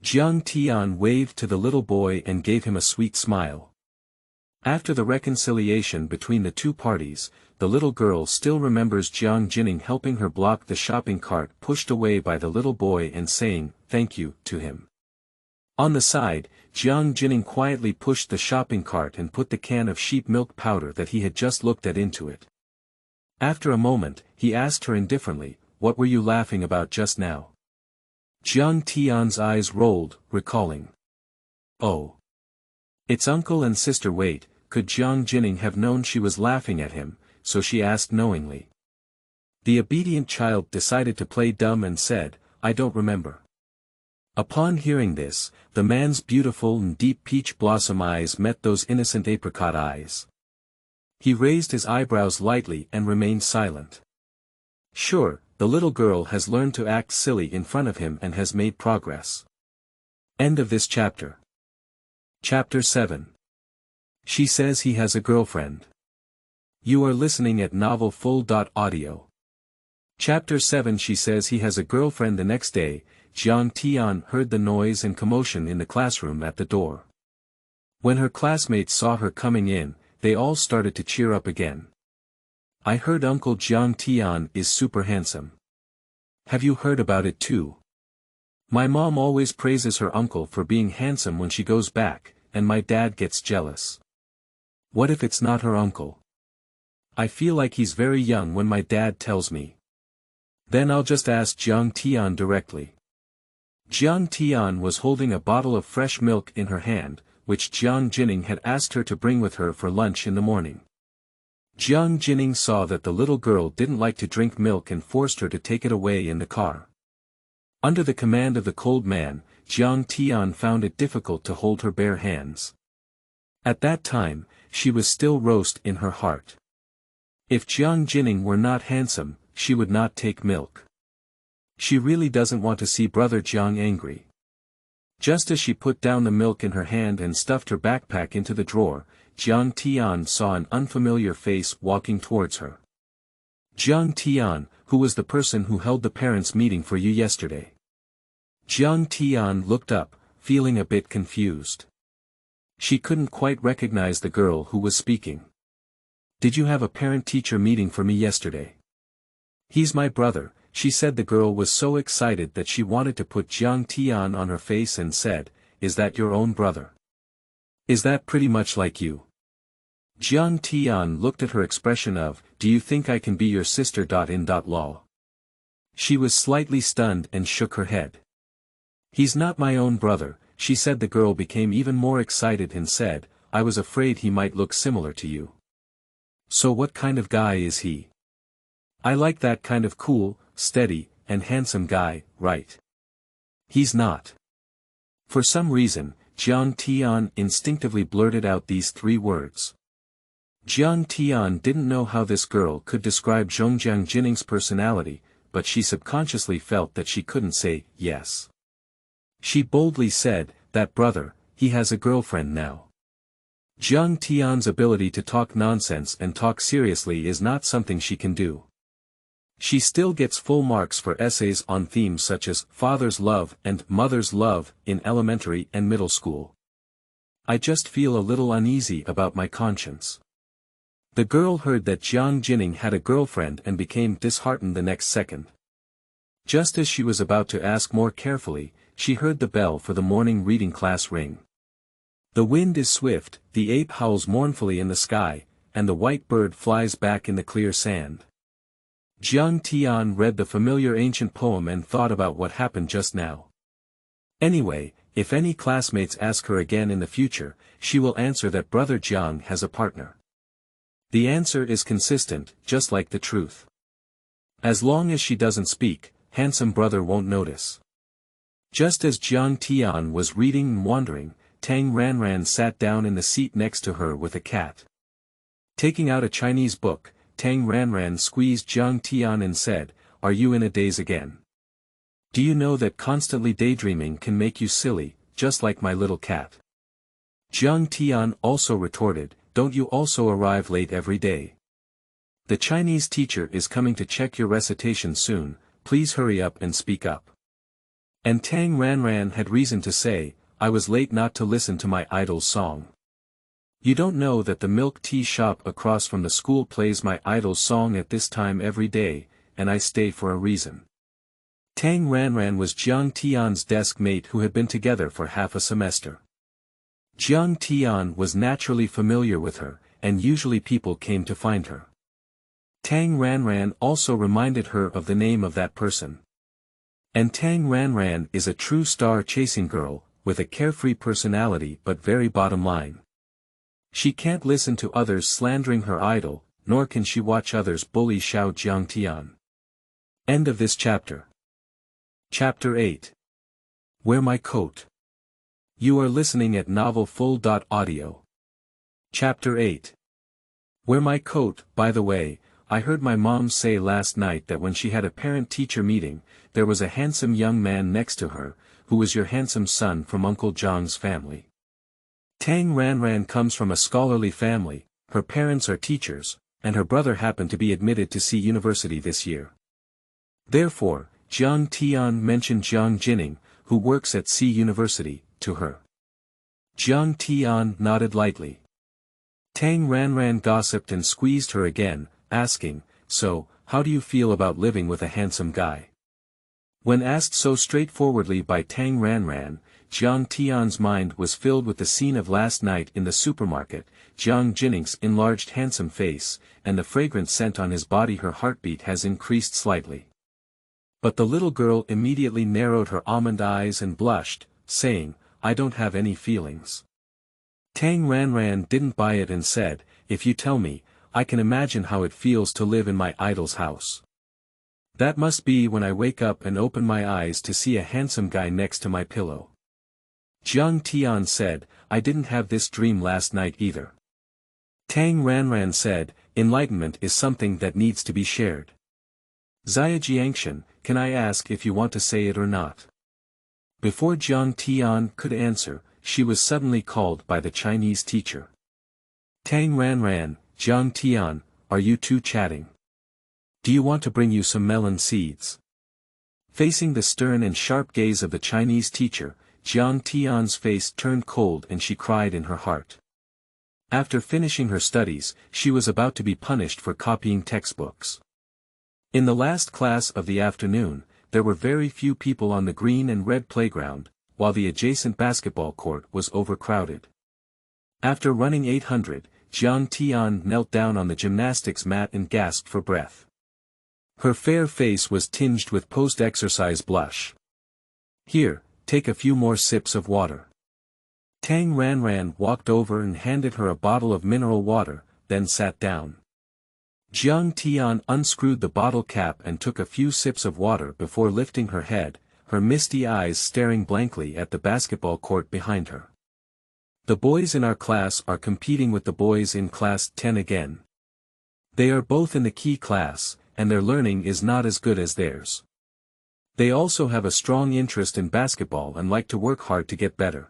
Jiang Tian waved to the little boy and gave him a sweet smile. After the reconciliation between the two parties, the little girl still remembers Jiang Jining helping her block the shopping cart pushed away by the little boy and saying, thank you, to him. On the side, Jiang Jining quietly pushed the shopping cart and put the can of sheep milk powder that he had just looked at into it. After a moment, he asked her indifferently, what were you laughing about just now? Jiang Tian's eyes rolled, recalling. Oh. It's uncle and sister. Wait, could Jiang Jining have known she was laughing at him, so she asked knowingly. The obedient child decided to play dumb and said, I don't remember. Upon hearing this, the man's beautiful and deep peach blossom eyes met those innocent apricot eyes. He raised his eyebrows lightly and remained silent. Sure, the little girl has learned to act silly in front of him and has made progress. End of this chapter. Chapter 7. She says he has a girlfriend. You are listening at Novel Full.audio. Chapter 7. She says he has a girlfriend. The next day, Jiang Tian heard the noise and commotion in the classroom at the door. When her classmates saw her coming in, they all started to cheer up again. I heard Uncle Jiang Tian is super handsome. Have you heard about it too? My mom always praises her uncle for being handsome when she goes back, and my dad gets jealous. What if it's not her uncle? I feel like he's very young when my dad tells me. Then I'll just ask Jiang Tian directly. Jiang Tian was holding a bottle of fresh milk in her hand, which Jiang Jining had asked her to bring with her for lunch in the morning. Jiang Jining saw that the little girl didn't like to drink milk and forced her to take it away in the car. Under the command of the cold man, Jiang Tian found it difficult to hold her bare hands. At that time, she was still roast in her heart. If Jiang Jining were not handsome, she would not take milk. She really doesn't want to see brother Jiang angry. Just as she put down the milk in her hand and stuffed her backpack into the drawer, Jiang Tian saw an unfamiliar face walking towards her. Jiang Tian, who was the person who held the parents' meeting for you yesterday? Jiang Tian looked up, feeling a bit confused. She couldn't quite recognize the girl who was speaking. Did you have a parent-teacher meeting for me yesterday? He's my brother, she said. The girl was so excited that she wanted to put Jiang Tian on her face and said, is that your own brother? Is that pretty much like you? Jiang Tian looked at her expression of, do you think I can be your sister? In law. She was slightly stunned and shook her head. He's not my own brother, she said. The girl became even more excited and said, I was afraid he might look similar to you. So what kind of guy is he? I like that kind of cool, steady, and handsome guy, right? He's not. For some reason, Jiang Tian instinctively blurted out these 3 words. Jiang Tian didn't know how this girl could describe Jiang Jining's personality, but she subconsciously felt that she couldn't say, yes. She boldly said, that brother, he has a girlfriend now. Jiang Tian's ability to talk nonsense and talk seriously is not something she can do. She still gets full marks for essays on themes such as father's love and mother's love in elementary and middle school. I just feel a little uneasy about my conscience. The girl heard that Jiang Jining had a girlfriend and became disheartened the next second. Just as she was about to ask more carefully, she heard the bell for the morning reading class ring. The wind is swift, the ape howls mournfully in the sky, and the white bird flies back in the clear sand. Jiang Tian read the familiar ancient poem and thought about what happened just now. Anyway, if any classmates ask her again in the future, she will answer that Brother Jiang has a partner. The answer is consistent, just like the truth. As long as she doesn't speak, handsome brother won't notice. Just as Jiang Tian was reading and wondering, Tang Ranran sat down in the seat next to her with a cat. Taking out a Chinese book, Tang Ranran squeezed Jiang Tian and said, "Are you in a daze again? Do you know that constantly daydreaming can make you silly, just like my little cat?" Jiang Tian also retorted, "Don't you also arrive late every day? The Chinese teacher is coming to check your recitation soon, please hurry up and speak up." And Tang Ranran had reason to say, "I was late not to listen to my idol's song. You don't know that the milk tea shop across from the school plays my idol's song at this time every day, and I stay for a reason." Tang Ranran was Jiang Tian's desk mate who had been together for half a semester. Jiang Tian was naturally familiar with her, and usually people came to find her. Tang Ranran also reminded her of the name of that person. And Tang Ranran is a true star-chasing girl, with a carefree personality but very bottom line. She can't listen to others slandering her idol, nor can she watch others bully Jiang Tian. End of this chapter. Chapter 8. Wear My Coat. You are listening at novelfull.audio. Chapter 8. Wear my coat. By the way, I heard my mom say last night that when she had a parent-teacher meeting, there was a handsome young man next to her, who was your handsome son from Uncle Jiang's family. Tang Ranran comes from a scholarly family, her parents are teachers, and her brother happened to be admitted to C University this year. Therefore, Jiang Tian mentioned Jiang Jining, who works at C University, to her. Jiang Tian nodded lightly. Tang Ranran gossiped and squeezed her again, asking, "So, how do you feel about living with a handsome guy?" When asked so straightforwardly by Tang Ranran, Jiang Tian's mind was filled with the scene of last night in the supermarket, Jiang Jining's enlarged handsome face, and the fragrant scent on his body. Her heartbeat has increased slightly. But the little girl immediately narrowed her almond eyes and blushed, saying, "I don't have any feelings." Tang Ranran didn't buy it and said, "If you tell me, I can imagine how it feels to live in my idol's house. That must be when I wake up and open my eyes to see a handsome guy next to my pillow." Jiang Tian said, "I didn't have this dream last night either." Tang Ranran said, "Enlightenment is something that needs to be shared. Zia Jiangshan, can I ask if you want to say it or not?" Before Jiang Tian could answer, she was suddenly called by the Chinese teacher. "Tang Ranran, Jiang Tian, are you two chatting? Do you want to bring you some melon seeds?" Facing the stern and sharp gaze of the Chinese teacher, Jiang Tian's face turned cold and she cried in her heart. After finishing her studies, she was about to be punished for copying textbooks. In the last class of the afternoon, there were very few people on the green and red playground, while the adjacent basketball court was overcrowded. After running 800, Jiang Tian knelt down on the gymnastics mat and gasped for breath. Her fair face was tinged with post-exercise blush. "Here, take a few more sips of water." Tang Ranran walked over and handed her a bottle of mineral water, then sat down. Jiang Tian unscrewed the bottle cap and took a few sips of water before lifting her head, her misty eyes staring blankly at the basketball court behind her. "The boys in our class are competing with the boys in class 10 again. They are both in the key class, and their learning is not as good as theirs. They also have a strong interest in basketball and like to work hard to get better."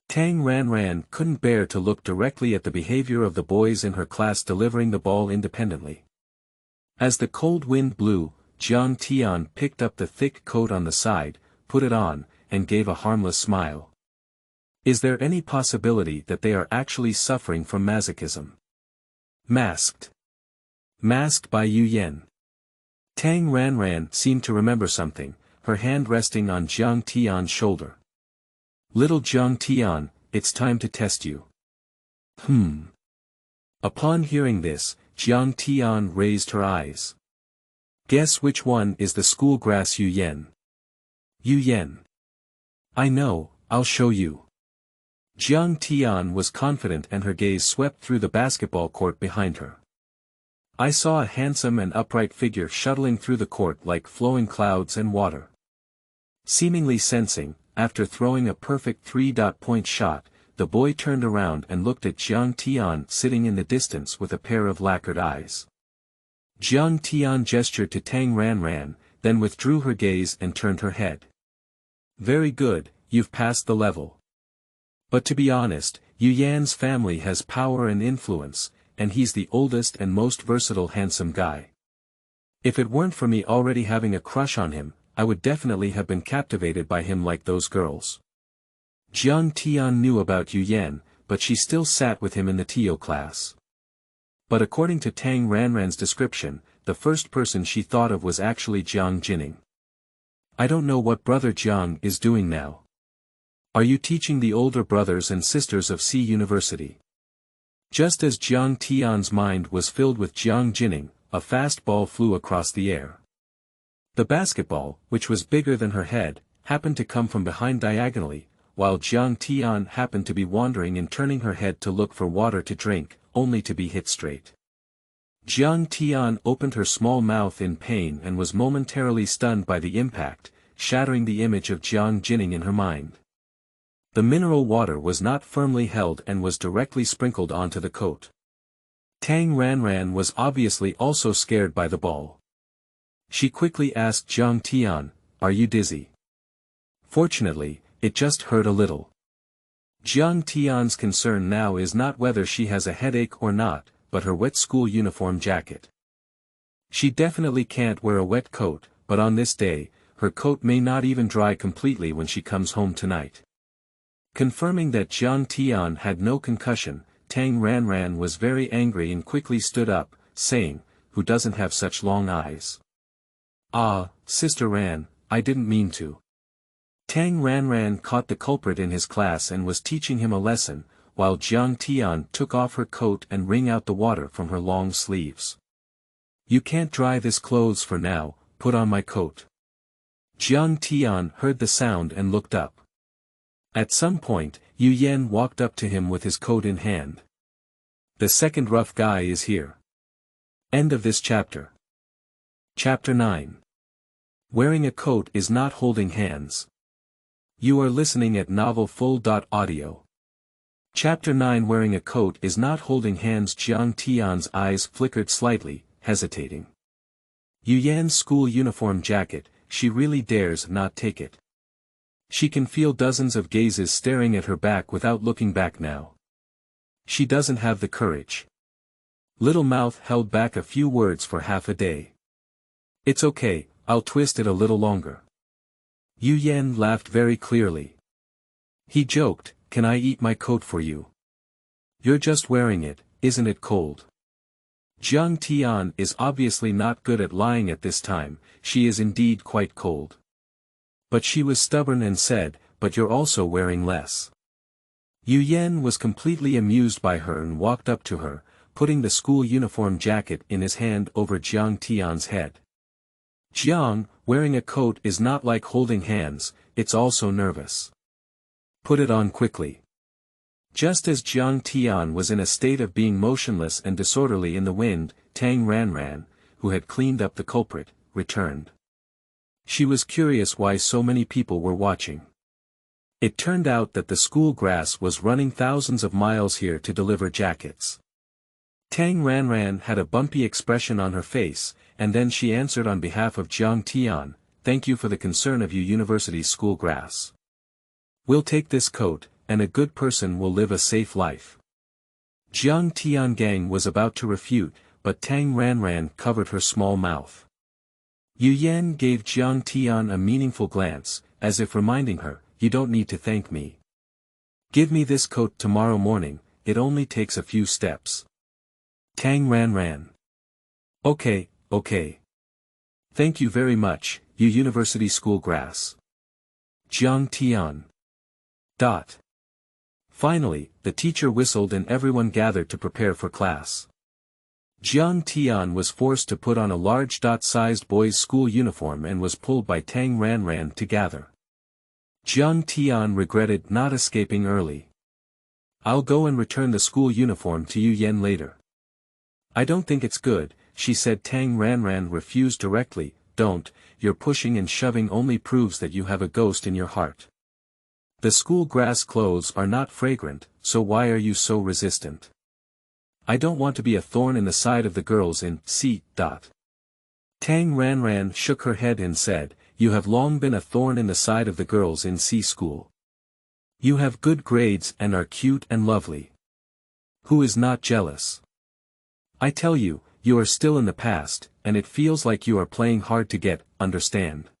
Tang Ranran couldn't bear to look directly at the behavior of the boys in her class delivering the ball independently. As the cold wind blew, Jiang Tian picked up the thick coat on the side, put it on, and gave a harmless smile. "Is there any possibility that they are actually suffering from masochism?" Masked. Masked by Yu Yen. Tang Ranran seemed to remember something, her hand resting on Jiang Tian's shoulder. "Little Jiang Tian, it's time to test you." Upon hearing this, Jiang Tian raised her eyes. Guess which one is the school grass, Yu Yan? Yu Yan. I know, I'll show you. Jiang Tian was confident and her gaze swept through the basketball court behind her. I saw a handsome and upright figure shuttling through the court like flowing clouds and water. Seemingly sensing, after throwing a perfect three-point shot, the boy turned around and looked at Jiang Tian sitting in the distance with a pair of lacquered eyes. Jiang Tian gestured to Tang Ranran, then withdrew her gaze and turned her head. Very good, you've passed the level. But to be honest, Yu Yan's family has power and influence, and he's the oldest and most versatile handsome guy. If it weren't for me already having a crush on him, I would definitely have been captivated by him like those girls. Jiang Tian knew about Yu Yan, but she still sat with him in the TO class. But according to Tang Ranran's description, the first person she thought of was actually Jiang Jining. I don't know what Brother Jiang is doing now. Are you teaching the older brothers and sisters of C University? Just as Jiang Tian's mind was filled with Jiang Jining, a fast ball flew across the air. The basketball, which was bigger than her head, happened to come from behind diagonally, while Jiang Tian happened to be wandering and turning her head to look for water to drink, only to be hit straight. Jiang Tian opened her small mouth in pain and was momentarily stunned by the impact, shattering the image of Jiang Jining in her mind. The mineral water was not firmly held and was directly sprinkled onto the coat. Tang Ranran was obviously also scared by the ball. She quickly asked Jiang Tian, "Are you dizzy?" Fortunately, it just hurt a little. Jiang Tian's concern now is not whether she has a headache or not, but her wet school uniform jacket. She definitely can't wear a wet coat, but on this day, her coat may not even dry completely when she comes home tonight. Confirming that Jiang Tian had no concussion, Tang Ranran was very angry and quickly stood up, saying, "Who doesn't have such long eyes?" "Ah, Sister Ran, I didn't mean to." Tang Ranran caught the culprit in his class and was teaching him a lesson, while Jiang Tian took off her coat and wring out the water from her long sleeves. "You can't dry this clothes for now, put on my coat." Jiang Tian heard the sound and looked up. At some point, Yu Yan walked up to him with his coat in hand. The second rough guy is here. End of this chapter. Chapter 9. Wearing a coat is not holding hands. You are listening at novelfull.audio. Chapter 9. Wearing a coat is not holding hands. Jiang Tian's eyes flickered slightly, hesitating. Yu Yan's school uniform jacket, she really dares not take it. She can feel dozens of gazes staring at her back without looking back now. She doesn't have the courage. Little mouth held back a few words for half a day. "It's okay, I'll twist it a little longer." Yu Yan laughed very clearly. He joked, "Can I eat my coat for you? You're just wearing it, isn't it cold?" Jiang Tian is obviously not good at lying at this time, she is indeed quite cold. But she was stubborn and said, "But you're also wearing less." Yu Yan was completely amused by her and walked up to her, putting the school uniform jacket in his hand over Jiang Tian's head. "Jiang, wearing a coat is not like holding hands, it's also nervous. Put it on quickly." Just as Jiang Tian was in a state of being motionless and disorderly in the wind, Tang Ranran, who had cleaned up the culprit, returned. She was curious why so many people were watching. It turned out that the school grass was running thousands of miles here to deliver jackets. Tang Ranran had a bumpy expression on her face, and then she answered on behalf of Jiang Tian, "Thank you for the concern of Yu University's school grass. We'll take this coat, and a good person will live a safe life." Jiang Tian Gang was about to refute, but Tang Ranran covered her small mouth. Yu Yan gave Jiang Tian a meaningful glance, as if reminding her, "You don't need to thank me. Give me this coat tomorrow morning, it only takes a few steps." Tang Ranran. Okay. Thank you very much, Yu University school grass. Jiang Tian. Finally, the teacher whistled and everyone gathered to prepare for class. Jiang Tian was forced to put on a large dot-sized boys' school uniform and was pulled by Tang Ranran to gather. Jiang Tian regretted not escaping early. "I'll go and return the school uniform to Yu Yen later." "I don't think it's good," she said. Tang Ranran refused directly. "Don't, your pushing and shoving only proves that you have a ghost in your heart. The school grass clothes are not fragrant, so why are you so resistant? I don't want to be a thorn in the side of the girls in C. Tang Ranran shook her head and said, "You have long been a thorn in the side of the girls in C school. You have good grades and are cute and lovely. Who is not jealous? I tell you, you are still in the past, and it feels like you are playing hard to get, understand?"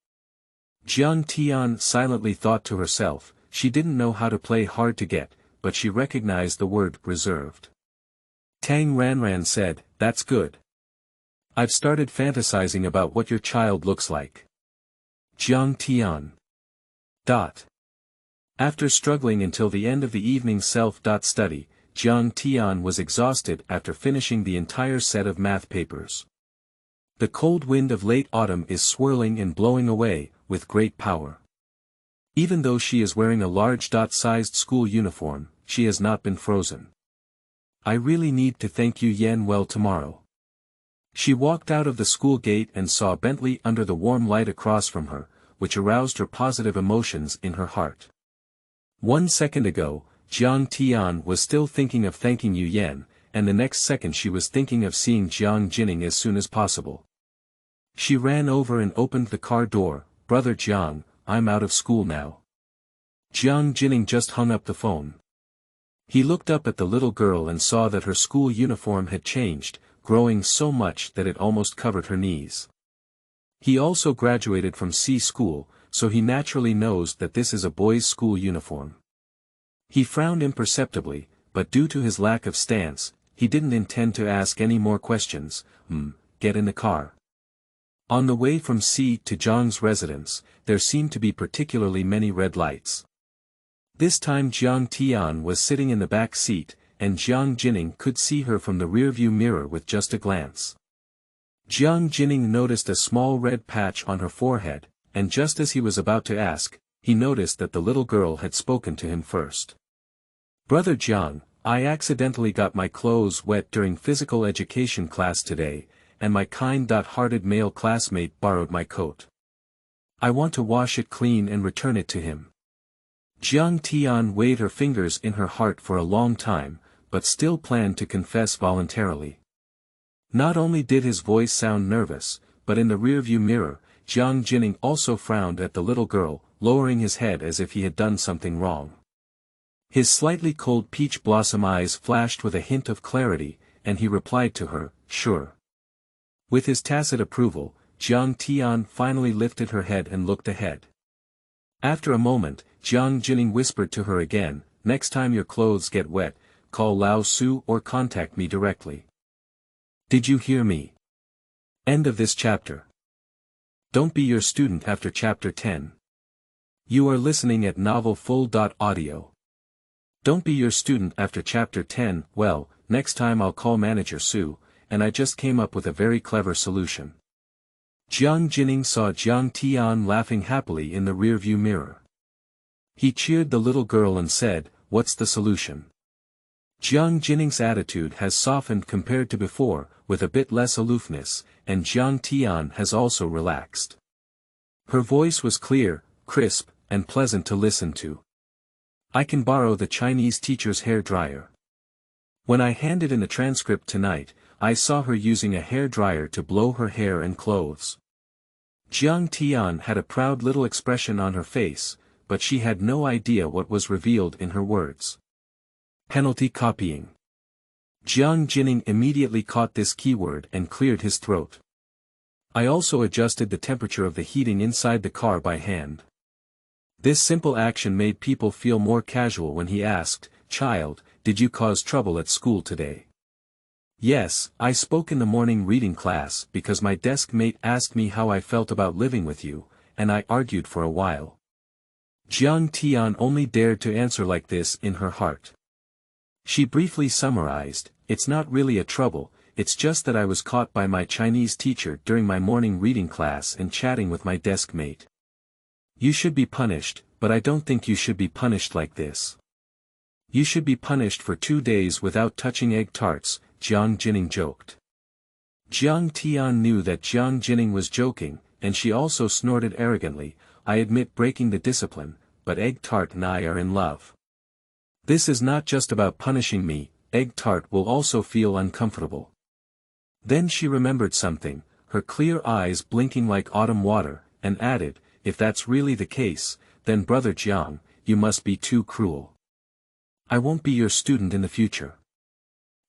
Jiang Tian silently thought to herself, she didn't know how to play hard to get, but she recognized the word reserved. Tang Ranran said, "That's good. I've started fantasizing about what your child looks like." Jiang Tian. After struggling until the end of the evening self-study, Jiang Tian was exhausted after finishing the entire set of math papers. The cold wind of late autumn is swirling and blowing away, with great power. Even though she is wearing a large dot-sized school uniform, she has not been frozen. "I really need to thank Yu Yen well tomorrow." She walked out of the school gate and saw Bentley under the warm light across from her, which aroused her positive emotions in her heart. 1 second ago, Jiang Tian was still thinking of thanking Yu Yen, and the next second she was thinking of seeing Jiang Jining as soon as possible. She ran over and opened the car door. "Brother Jiang, I'm out of school now." Jiang Jining just hung up the phone. He looked up at the little girl and saw that her school uniform had changed, growing so much that it almost covered her knees. He also graduated from C school, so he naturally knows that this is a boys' school uniform. He frowned imperceptibly, but due to his lack of stance, he didn't intend to ask any more questions. Get in the car." On the way from C to Jiang's residence, there seemed to be particularly many red lights. This time Jiang Tian was sitting in the back seat, and Jiang Jining could see her from the rearview mirror with just a glance. Jiang Jining noticed a small red patch on her forehead, and just as he was about to ask, he noticed that the little girl had spoken to him first. "Brother Jiang, I accidentally got my clothes wet during physical education class today, and my kind-hearted male classmate borrowed my coat. I want to wash it clean and return it to him." Jiang Tian weighed her fingers in her heart for a long time, but still planned to confess voluntarily. Not only did his voice sound nervous, but in the rearview mirror, Jiang Jining also frowned at the little girl, lowering his head as if he had done something wrong. His slightly cold peach blossom eyes flashed with a hint of clarity, and he replied to her, "Sure." With his tacit approval, Jiang Tian finally lifted her head and looked ahead. After a moment, Jiang Jining whispered to her again, "Next time your clothes get wet, call Lao Su or contact me directly. Did you hear me?" End of this chapter. Don't be your student after chapter 10. You are listening at novelfull.audio. Don't be your student after chapter 10. Well, next time I'll call Manager Su, and I just came up with a very clever solution. Jiang Jining saw Jiang Tian laughing happily in the rearview mirror. He cheered the little girl and said, "What's the solution?" Jiang Jining's attitude has softened compared to before, with a bit less aloofness, and Jiang Tian has also relaxed. Her voice was clear, crisp, and pleasant to listen to. "I can borrow the Chinese teacher's hair dryer. When I handed in the transcript tonight, I saw her using a hair dryer to blow her hair and clothes." Jiang Tian had a proud little expression on her face, but she had no idea what was revealed in her words. Penalty copying. Jiang Jining immediately caught this keyword and cleared his throat. "I also adjusted the temperature of the heating inside the car by hand." This simple action made people feel more casual when he asked, "Child, did you cause trouble at school today?" "Yes, I spoke in the morning reading class because my desk mate asked me how I felt about living with you, and I argued for a while." Jiang Tian only dared to answer like this in her heart. She briefly summarized, "It's not really a trouble, it's just that I was caught by my Chinese teacher during my morning reading class and chatting with my desk mate. You should be punished, but I don't think you should be punished like this. You should be punished for 2 days without touching egg tarts, Jiang Jining joked. Jiang Tian knew that Jiang Jining was joking, and she also snorted arrogantly, I admit breaking the discipline, but egg tart and I are in love. This is not just about punishing me, egg tart will also feel uncomfortable. Then she remembered something, her clear eyes blinking like autumn water, and added, if that's really the case, then Brother Jiang, you must be too cruel. I won't be your student in the future.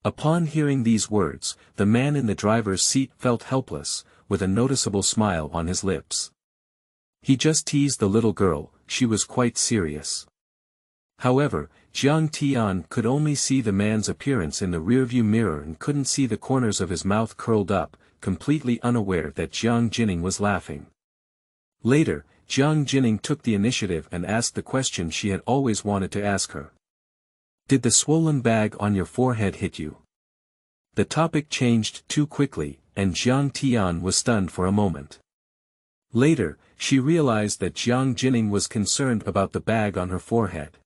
Upon hearing these words, the man in the driver's seat felt helpless, with a noticeable smile on his lips. He just teased the little girl, she was quite serious. However, Jiang Tian could only see the man's appearance in the rearview mirror and couldn't see the corners of his mouth curled up, completely unaware that Jiang Jining was laughing. Later, Jiang Jining took the initiative and asked the question she had always wanted to ask her. Did the swollen bag on your forehead hit you? The topic changed too quickly, and Jiang Tian was stunned for a moment. Later, she realized that Jiang Jining was concerned about the bag on her forehead.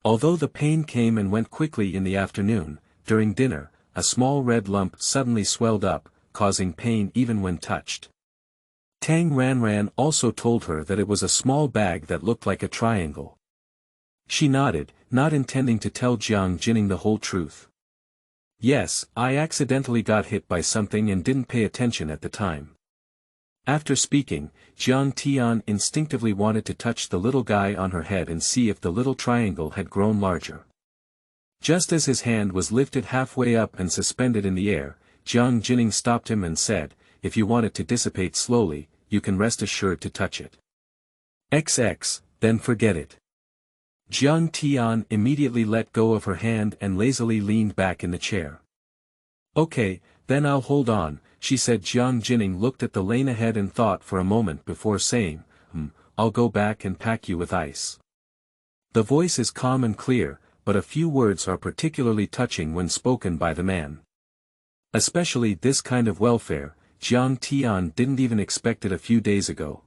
Although the pain came and went quickly in the afternoon, during dinner, a small red lump suddenly swelled up, causing pain even when touched. Tang Ranran also told her that it was a small bag that looked like a triangle. She nodded, not intending to tell Jiang Jining the whole truth. Yes, I accidentally got hit by something and didn't pay attention at the time. After speaking, Jiang Tian instinctively wanted to touch the little guy on her head and see if the little triangle had grown larger. Just as his hand was lifted halfway up and suspended in the air, Jiang Jining stopped him and said, if you want it to dissipate slowly, you can rest assured to touch it. XX, then forget it. Jiang Tian immediately let go of her hand and lazily leaned back in the chair. Okay, then I'll hold on, she said. Jiang Jining looked at the lane ahead and thought for a moment before saying, I'll go back and pack you with ice. The voice is calm and clear, but a few words are particularly touching when spoken by the man. Especially this kind of welfare, Jiang Tian didn't even expect it a few days ago.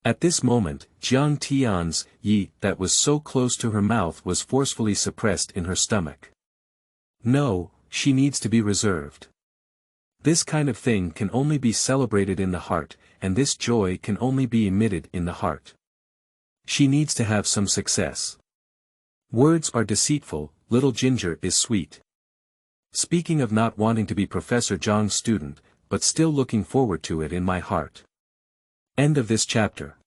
At this moment, Jiang Tian's yi that was so close to her mouth was forcefully suppressed in her stomach. No, she needs to be reserved. This kind of thing can only be celebrated in the heart, and this joy can only be emitted in the heart. She needs to have some success. Words are deceitful, little ginger is sweet. Speaking of not wanting to be Professor Jiang's student, but still looking forward to it in my heart. End of this chapter.